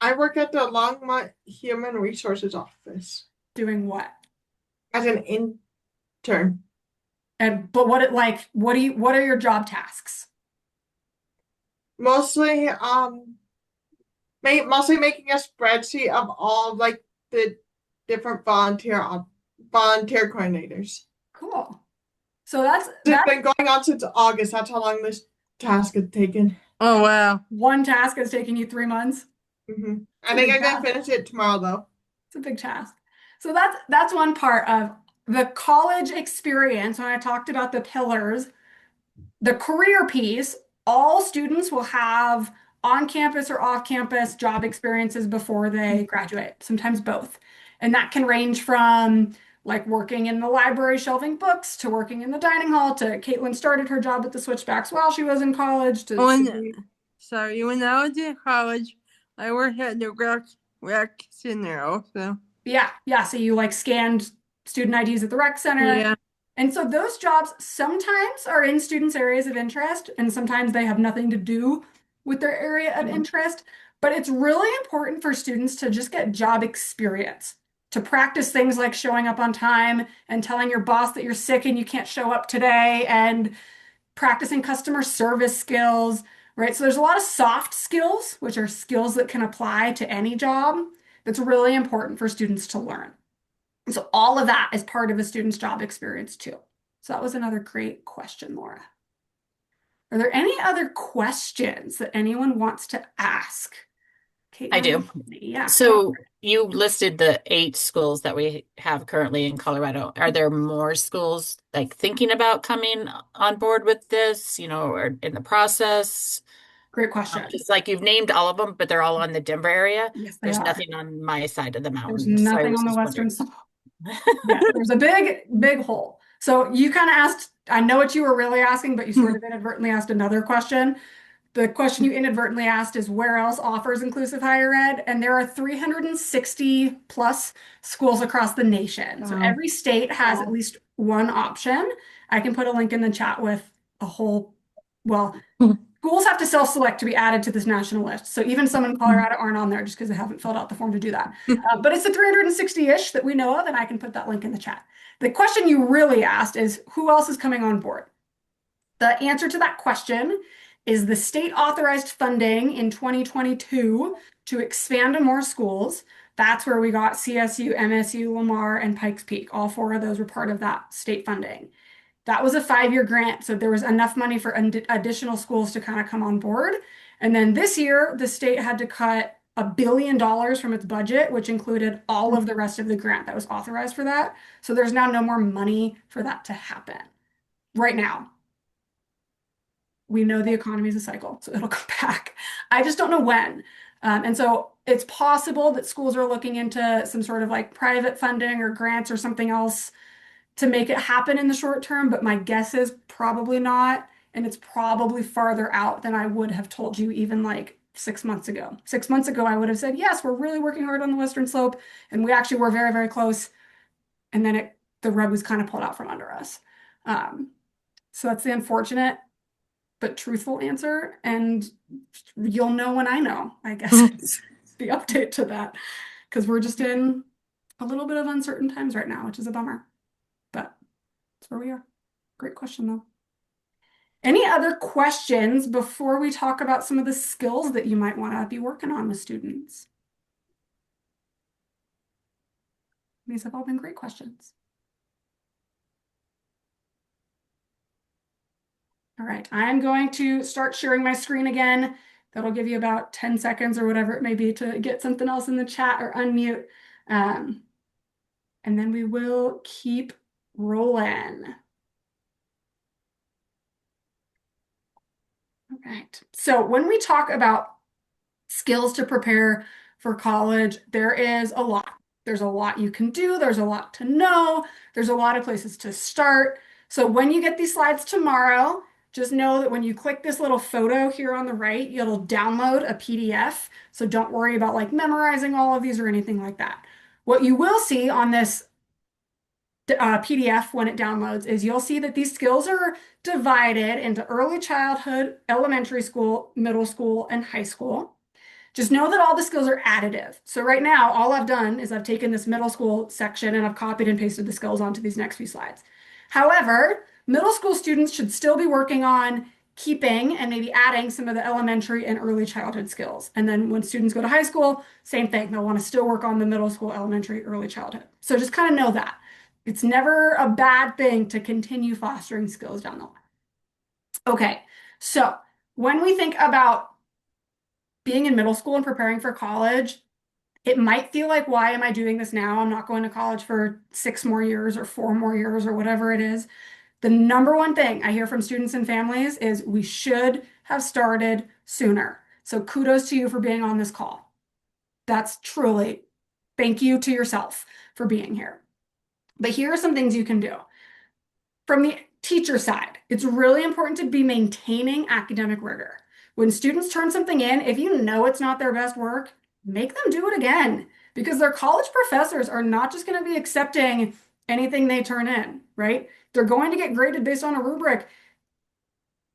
I work at the Longmont Human Resources Office Doing what? as an intern. But what are your job tasks? Mostly mostly making a spreadsheet of all like the different volunteer coordinators. Cool. So that's been going on since August. That's how long this task has taken. Oh wow. One task has taken you 3 months. I think I'm gonna finish it tomorrow though. It's a big task. So that's one part of the college experience. When I talked about the pillars, the career piece, all students will have on-campus or off-campus job experiences before they graduate, sometimes both. And that can range from like working in the library shelving books to working in the dining hall to Caitlin started her job at the Switchbacks while she was in college to when I was in college, I worked at the rec center also. Yeah. So you like scanned student IDs at the rec center. Yeah. And so those jobs sometimes are in students' areas of interest, and sometimes they have nothing to do with their area of interest. But it's really important for students to just get job experience, to practice things like showing up on time and telling your boss that you're sick and you can't show up today, and practicing customer service skills, right? So there's a lot of soft skills, which are skills that can apply to any job. That's really important for students to learn. So all of that is part of a student's job experience too. So that was another great question, Laura. Are there any other questions that anyone wants to ask? I do. Yeah. So you listed the 8 schools that we have currently in Colorado. Are there more schools like thinking about coming on board with this, or in the process? Great question. Just like you've named all of them, but they're all on the Denver area. Yes, there's are. nothing on my side of the mountain. There's nothing on the western side. Yeah, there's a big hole. So you kind of asked, I know what you were really asking, but you sort of inadvertently asked another question. The question you inadvertently asked is where else offers inclusive higher ed? And there are 360 plus schools across the nation. So every state has at least one option. I can put a link in the chat with a whole, schools have to self-select to be added to this national list. So even some in Colorado aren't on there just because they haven't filled out the form to do that. But it's the 360-ish that we know of, and I can put that link in the chat. The question you really asked is who else is coming on board? The answer to that question is the state authorized funding in 2022 to expand to more schools. That's where we got CSU, MSU, Lamar, and Pikes Peak. All 4 of those were part of that state funding. That was a 5-year grant, so there was enough money for additional schools to kind of come on board. And then this year, the state had to cut $1 billion from its budget, which included all of the rest of the grant that was authorized for that. So there's now no more money for that to happen right now. We know the economy is a cycle, so it'll come back. I just don't know when. And so it's possible that schools are looking into some sort of like private funding or grants or something else to make it happen in the short term, but my guess is probably not. And it's probably farther out than I would have told you even like 6 months ago. 6 months ago, I would have said, yes, we're really working hard on the Western Slope. And we actually were very, very close. And then the rug was kind of pulled out from under us. So that's the unfortunate but truthful answer. And you'll know when I know, I guess, it's the update to that. Because we're just in a little bit of uncertain times right now, which is a bummer. But that's where we are. Great question, though. Any other questions before we talk about some of the skills that you might want to be working on with students? These have all been great questions. All right, I'm going to start sharing my screen again. That'll give you about 10 seconds or whatever it may be to get something else in the chat or unmute. And then we will keep rolling. All right, so when we talk about skills to prepare for college, there is a lot. There's a lot you can do. There's a lot to know. There's a lot of places to start. So when you get these slides tomorrow, just know that when you click this little photo here on the right, it'll download a PDF. So don't worry about like memorizing all of these or anything like that. What you will see on this PDF when it downloads is you'll see that these skills are divided into early childhood, elementary school, middle school, and high school. Just know that all the skills are additive. So right now, all I've done is I've taken this middle school section and I've copied and pasted the skills onto these next few slides. However, middle school students should still be working on keeping and maybe adding some of the elementary and early childhood skills. And then when students go to high school, same thing. They'll want to still work on the middle school, elementary, early childhood. So just kind of know that. It's never a bad thing to continue fostering skills down the line. Okay, so when we think about being in middle school and preparing for college, it might feel like, why am I doing this now? I'm not going to college for 6 more years or 4 more years or whatever it is. The number one thing I hear from students and families is we should have started sooner. So kudos to you for being on this call. That's truly, thank you to yourself for being here. But here are some things you can do. From the teacher side, it's really important to be maintaining academic rigor. When students turn something in, if you know it's not their best work, make them do it again, because their college professors are not just going to be accepting anything they turn in, right? They're going to get graded based on a rubric.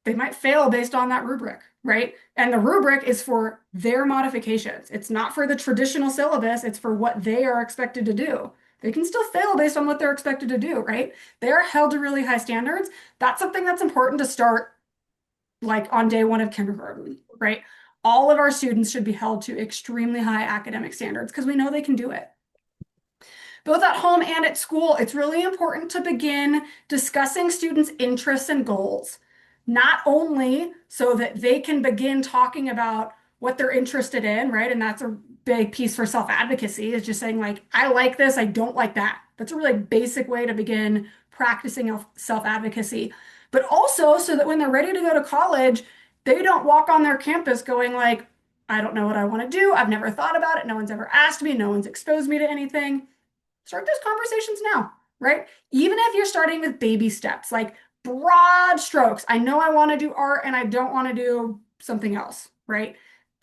They might fail based on that rubric, right? And the rubric is for their modifications. It's not for the traditional syllabus. It's for what they are expected to do. They can still fail based on what they're expected to do, right? They are held to really high standards. That's something that's important to start like on day 1 of kindergarten, right? All of our students should be held to extremely high academic standards because we know they can do it. Both at home and at school, it's really important to begin discussing students' interests and goals, not only so that they can begin talking about what they're interested in, right? And that's a big piece for self-advocacy, is just saying like, I like this, I don't like that. That's a really basic way to begin practicing self-advocacy, but also so that when they're ready to go to college, they don't walk on their campus going like, I don't know what I want to do. I've never thought about it. No one's ever asked me. No one's exposed me to anything. Start those conversations now, right? Even if you're starting with baby steps, like broad strokes. I know I want to do art and I don't want to do something else, right?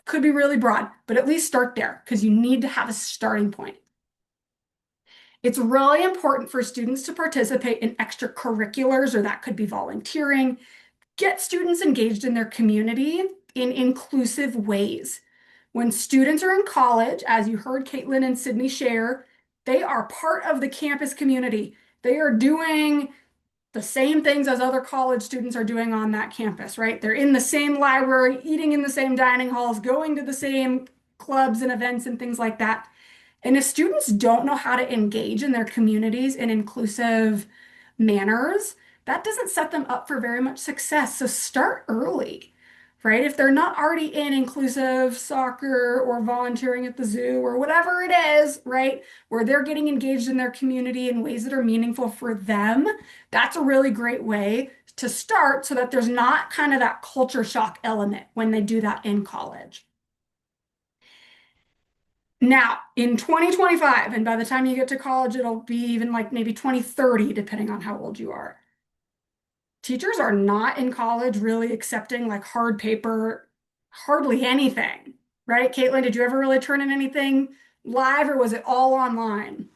Could be really broad, but at least start there because you need to have a starting point. It's really important for students to participate in extracurriculars, or that could be volunteering. Get students engaged in their community in inclusive ways. When students are in college, as you heard Caitlin and Sydney share, they are part of the campus community. They are doing the same things as other college students are doing on that campus, right? They're in the same library, eating in the same dining halls, going to the same clubs and events and things like that. And if students don't know how to engage in their communities in inclusive manners, that doesn't set them up for very much success. So start early, right? If they're not already in inclusive soccer or volunteering at the zoo or whatever it is, right, where they're getting engaged in their community in ways that are meaningful for them, that's a really great way to start so that there's not kind of that culture shock element when they do that in college. Now, in 2025, and by the time you get to college, it'll be even like maybe 2030, depending on how old you are. Teachers are not in college really accepting like hard paper, hardly anything, right? Caitlin, did you ever really turn in anything live or was it all online?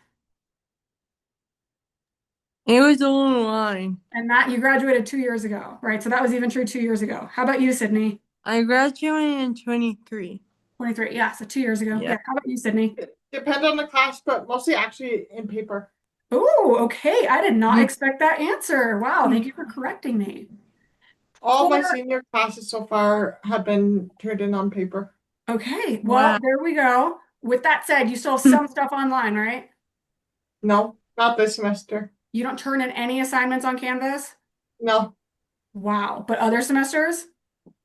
It was all online. And that you graduated 2 years ago, right? So that was even true 2 years ago. How about you, Sydney? I graduated in 23. 23, yeah, so 2 years ago. Yeah. How about you, Sydney? It depends on the class, but mostly actually in paper. Oh, okay. I did not expect that answer. Wow, thank you for correcting me. All my senior classes so far have been turned in on paper. Okay, well, there we go. With that said, you still have some stuff online, right? No, not this semester. You don't turn in any assignments on Canvas? No. Wow, but other semesters?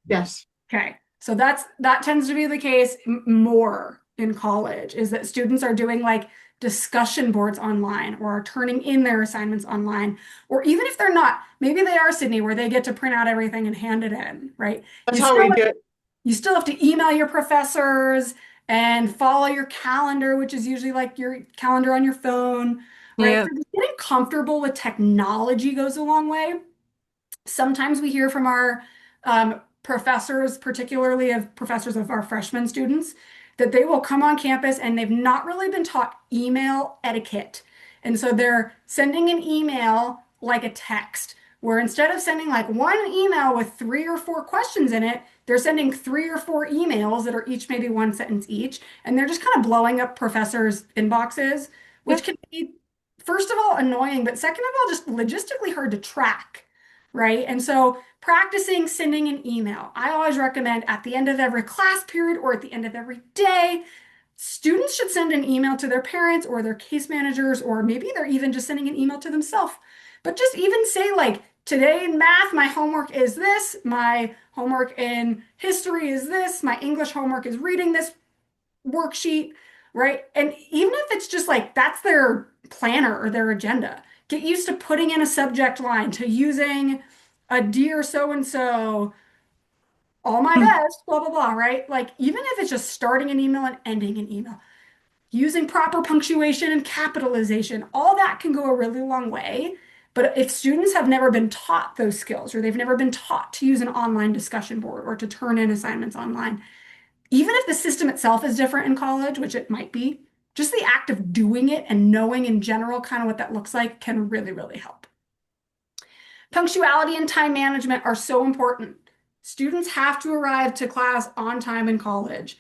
Yes. Okay, so that tends to be the case more in college, is that students are doing like discussion boards online or are turning in their assignments online, or even if they're not, maybe they are, Sydney, where they get to print out everything and hand it in, right? That's how we do it. You still have to email your professors and follow your calendar, which is usually like your calendar on your phone, right? Yeah. So just getting comfortable with technology goes a long way. Sometimes we hear from our professors, particularly of professors of our freshman students, that they will come on campus and they've not really been taught email etiquette. And so they're sending an email like a text, where instead of sending like one email with 3 or 4 questions in it, they're sending 3 or 4 emails that are each maybe one sentence each. And they're just kind of blowing up professors' inboxes, which can be, first of all, annoying, but second of all, just logistically hard to track, right? And so practicing sending an email, I always recommend at the end of every class period or at the end of every day, students should send an email to their parents or their case managers, or maybe they're even just sending an email to themselves. But just even say like, today in math, my homework is this, my homework in history is this, my English homework is reading this worksheet, right? And even if it's just like, that's their planner or their agenda, get used to putting in a subject line, to using a dear so-and-so, all my best, blah, blah, blah, right? Like, even if it's just starting an email and ending an email, using proper punctuation and capitalization, all that can go a really long way. But if students have never been taught those skills, or they've never been taught to use an online discussion board or to turn in assignments online, even if the system itself is different in college, which it might be, just the act of doing it and knowing in general kind of what that looks like can really, really help. Punctuality and time management are so important. Students have to arrive to class on time in college.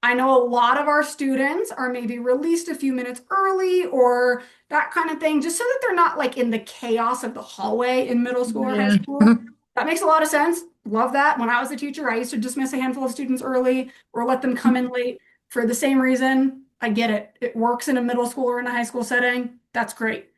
I know a lot of our students are maybe released a few minutes early or that kind of thing, just so that they're not like in the chaos of the hallway in middle school or high school. That makes a lot of sense. Love that. When I was a teacher, I used to dismiss a handful of students early or let them come in late for the same reason. I get it. It works in a middle school or in a high school setting. That's great.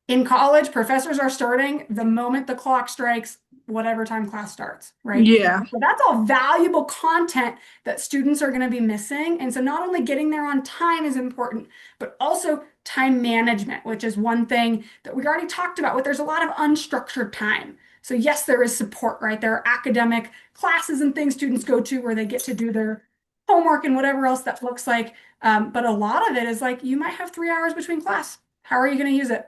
In college, professors are starting the moment the clock strikes, whatever time class starts, right? Yeah. So that's all valuable content that students are going to be missing. And so not only getting there on time is important, but also time management, which is one thing that we already talked about. There's a lot of unstructured time. So yes, there is support, right? There are academic classes and things students go to where they get to do their homework and whatever else that looks like. But a lot of it is like, you might have 3 hours between class. How are you going to use it?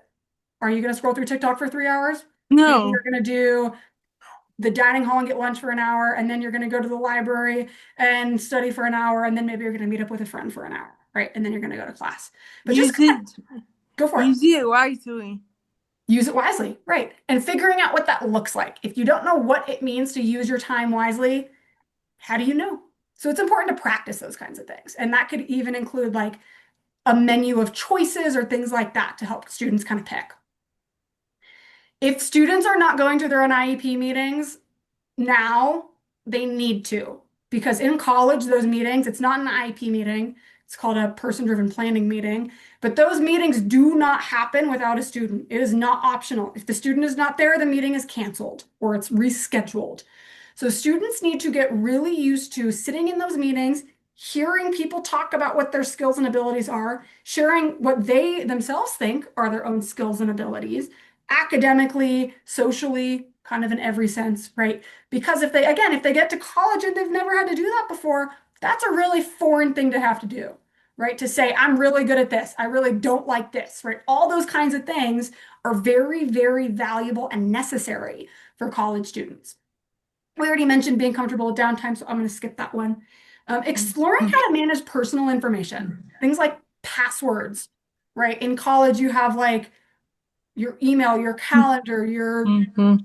Are you going to scroll through TikTok for 3 hours? No. Maybe you're going to do the dining hall and get lunch for an hour, and then you're going to go to the library and study for an hour, and then maybe you're going to meet up with a friend for an hour, right? And then you're going to go to class. But just go for it. Use it wisely. Use it wisely, right? And figuring out what that looks like. If you don't know what it means to use your time wisely, how do you know? So it's important to practice those kinds of things. And that could even include like a menu of choices or things like that to help students kind of pick. If students are not going to their own IEP meetings now, they need to, because in college, those meetings, it's not an IEP meeting, it's called a person-driven planning meeting, but those meetings do not happen without a student. It is not optional. If the student is not there, the meeting is canceled or it's rescheduled. So students need to get really used to sitting in those meetings, hearing people talk about what their skills and abilities are, sharing what they themselves think are their own skills and abilities, academically, socially, kind of in every sense, right? Because if they get to college and they've never had to do that before, that's a really foreign thing to have to do, right? To say, I'm really good at this, I really don't like this, right? All those kinds of things are very, very valuable and necessary for college students. We already mentioned being comfortable with downtime, so I'm going to skip that one. Exploring how to manage personal information, things like passwords, right? In college, you have like your email, your calendar, your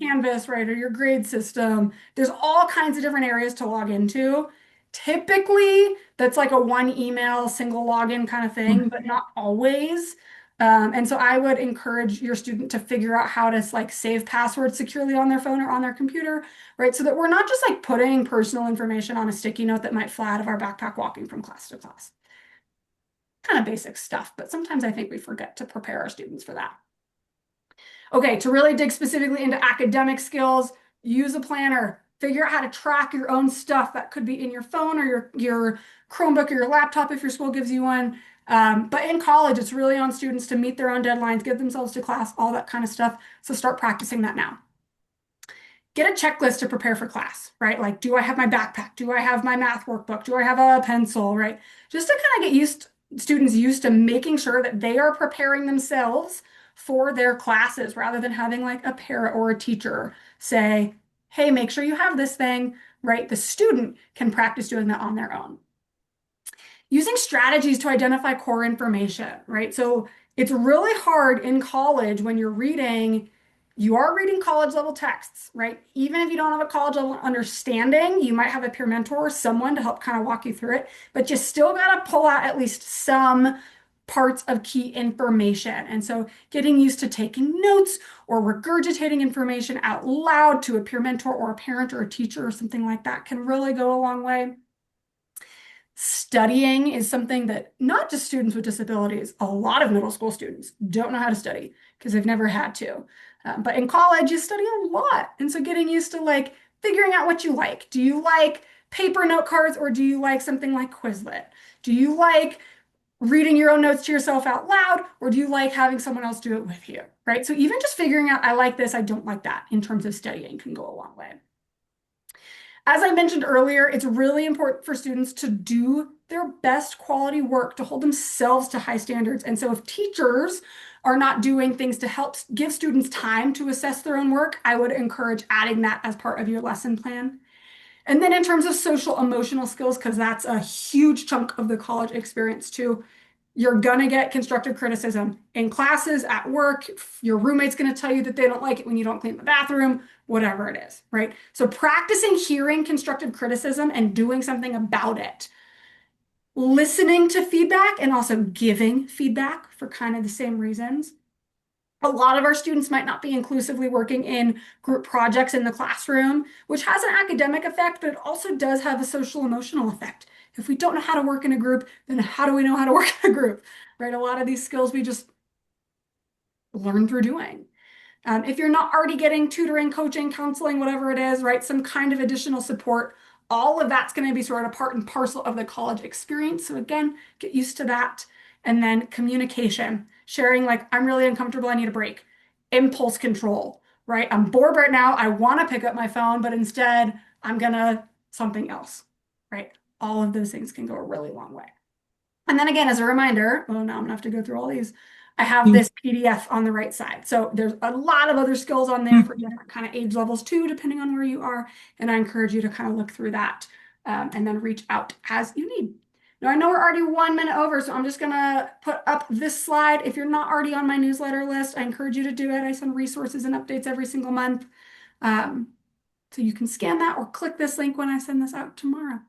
Canvas, right? Or your grade system. There's all kinds of different areas to log into. Typically, that's like a one email, single login kind of thing, but not always. And so I would encourage your student to figure out how to like save passwords securely on their phone or on their computer, right? So that we're not just like putting personal information on a sticky note that might fly out of our backpack walking from class to class. Kind of basic stuff, but sometimes I think we forget to prepare our students for that. Okay, to really dig specifically into academic skills, use a planner, figure out how to track your own stuff. That could be in your phone or your Chromebook or your laptop if your school gives you one. But in college, it's really on students to meet their own deadlines, get themselves to class, all that kind of stuff. So start practicing that now. Get a checklist to prepare for class, right? Like, do I have my backpack? Do I have my math workbook? Do I have a pencil, right? Just to kind of get students used to making sure that they are preparing themselves for their classes rather than having like a parent or a teacher say, hey, make sure you have this thing, right? The student can practice doing that on their own. Using strategies to identify core information, right? So It's really hard in college when you're reading, you are reading college level texts, right? Even if you don't have a college level understanding, you might have a peer mentor or someone to help kind of walk you through it, but you still got to pull out at least some parts of key information. And so getting used to taking notes or regurgitating information out loud to a peer mentor or a parent or a teacher or something like that can really go a long way. Studying is something that not just students with disabilities, a lot of middle school students don't know how to study because they've never had to. But in college, you study a lot. And so getting used to like figuring out what you like. Do you like paper note cards or do you like something like Quizlet? Do you like reading your own notes to yourself out loud or do you like having someone else do it with you, right? So even just figuring out, I like this, I don't like that in terms of studying can go a long way. As I mentioned earlier, it's really important for students to do their best quality work, to hold themselves to high standards. And so if teachers are not doing things to help give students time to assess their own work, I would encourage adding that as part of your lesson plan. And then in terms of social emotional skills, because that's a huge chunk of the college experience too, you're gonna get constructive criticism in classes, at work. Your roommate's gonna tell you that they don't like it when you don't clean the bathroom, whatever it is, right? So practicing hearing constructive criticism and doing something about it. Listening to feedback and also giving feedback for kind of the same reasons. A lot of our students might not be inclusively working in group projects in the classroom, which has an academic effect, but it also does have a social emotional effect. If we don't know how to work in a group, then how do we know how to work in a group, right? A lot of these skills we just learn through doing. If you're not already getting tutoring, coaching, counseling, whatever it is, right, some kind of additional support, all of that's going to be sort of part and parcel of the college experience. So again, get used to that. And then communication, sharing like, I'm really uncomfortable, I need a break. Impulse control, right? I'm bored right now, I want to pick up my phone, but instead I'm gonna something else, right? All of those things can go a really long way. And then again, as a reminder, well, now I'm gonna have to go through all these. I have this PDF on the right side. So there's a lot of other skills on there for different kind of age levels too, depending on where you are. And I encourage you to kind of look through that and then reach out as you need. Now, I know we're already 1 minute over, so I'm just gonna put up this slide. If you're not already on my newsletter list, I encourage you to do it. I send resources and updates every single month. So you can scan that or click this link when I send this out tomorrow.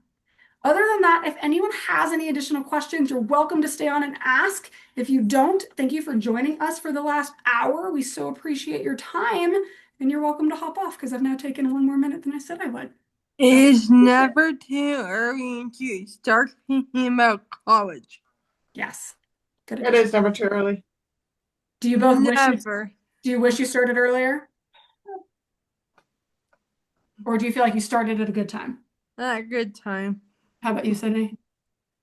Other than that, if anyone has any additional questions, you're welcome to stay on and ask. If you don't, thank you for joining us for the last hour. We so appreciate your time, and you're welcome to hop off because I've now taken 1 more minute than I said I would. It's never too early to start thinking about college. Yes. Good. It is never too early. Do you both do you wish you started earlier? Or do you feel like you started at a good time? At a good time. How about you, Sydney?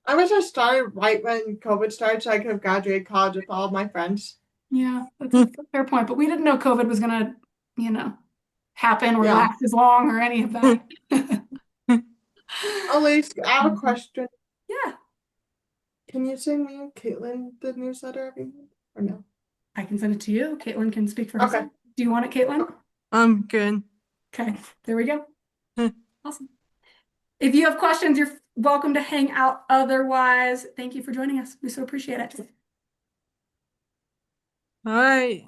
I wish I started right when COVID started so I could have graduated college with all of my friends. Yeah, that's a fair point. But we didn't know COVID was gonna, happen or last as long or any of that. Elise, I have a question. Yeah. Can you send me and Caitlin the newsletter every month or no? I can send it to you. Caitlin can speak for herself. Okay. Do you want it, Caitlin? I'm good. Okay, there we go. Awesome. If you have questions, you're welcome to hang out. Otherwise, thank you for joining us. We so appreciate it. All right.